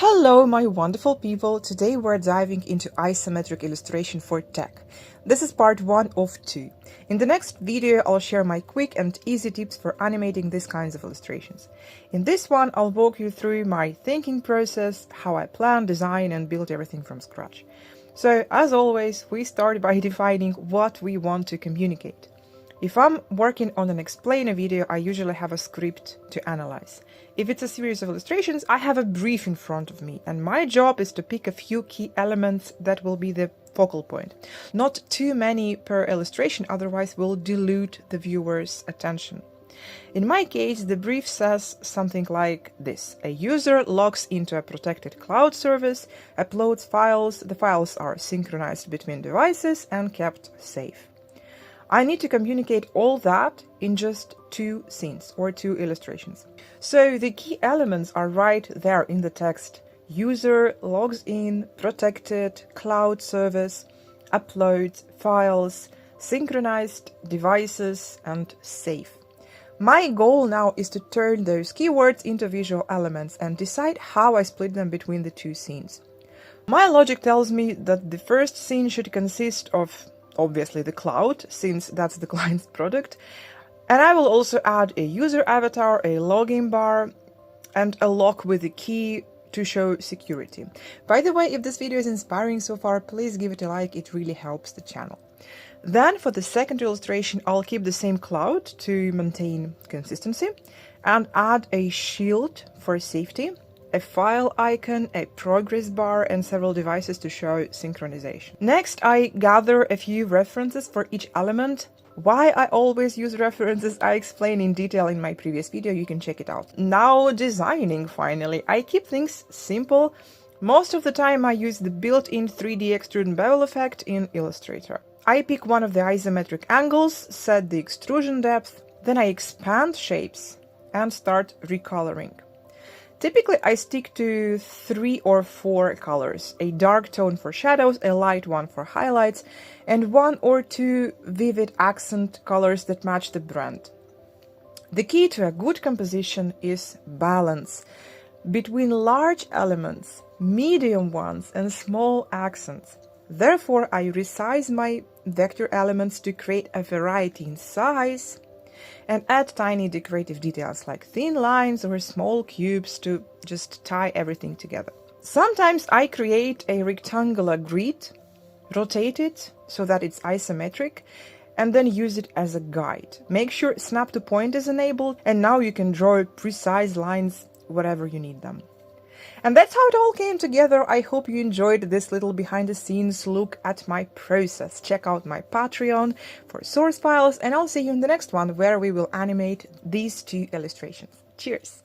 Hello, my wonderful people. Today we're diving into isometric illustration for tech. This is part 1 of 2. In the next video, I'll share my quick and easy tips for animating these kinds of illustrations. In this one, I'll walk you through my thinking process, how I plan, design, and build everything from scratch. So, as always, we start by defining what we want to communicate. If I'm working on an explainer video, I usually have a script to analyze. If it's a series of illustrations, I have a brief in front of me, and my job is to pick a few key elements that will be the focal point. Not too many per illustration, otherwise will dilute the viewer's attention. In my case, the brief says something like this. A user logs into a protected cloud service, uploads files, the files are synchronized between devices and kept safe. I need to communicate all that in just 2 scenes or 2 illustrations. So the key elements are right there in the text. User logs in, protected, cloud service, uploads, files, synchronized devices, and safe. My goal now is to turn those keywords into visual elements and decide how I split them between the 2 scenes. My logic tells me that the first scene should consist of obviously the cloud, since that's the client's product. And I will also add a user avatar, a login bar, and a lock with a key to show security. By the way, if this video is inspiring so far, please give it a like, it really helps the channel. Then for the second illustration, I'll keep the same cloud to maintain consistency and add a shield for safety, a file icon, a progress bar, and several devices to show synchronization. Next, I gather a few references for each element. Why I always use references, I explain in detail in my previous video, you can check it out. Now designing, finally. I keep things simple. Most of the time I use the built-in 3D extrude and bevel effect in Illustrator. I pick one of the isometric angles, set the extrusion depth, then I expand shapes and start recoloring. Typically, I stick to 3 or 4 colors, a dark tone for shadows, a light one for highlights, and 1 or 2 vivid accent colors that match the brand. The key to a good composition is balance between large elements, medium ones, and small accents. Therefore, I resize my vector elements to create a variety in size and add tiny decorative details like thin lines or small cubes to just tie everything together. Sometimes I create a rectangular grid, rotate it so that it's isometric, and then use it as a guide. Make sure snap to point is enabled, and now you can draw precise lines wherever you need them. And that's how it all came together. I hope you enjoyed this little behind-the-scenes look at my process. Check out my Patreon for source files, and I'll see you in the next one where we will animate these 2 illustrations. Cheers!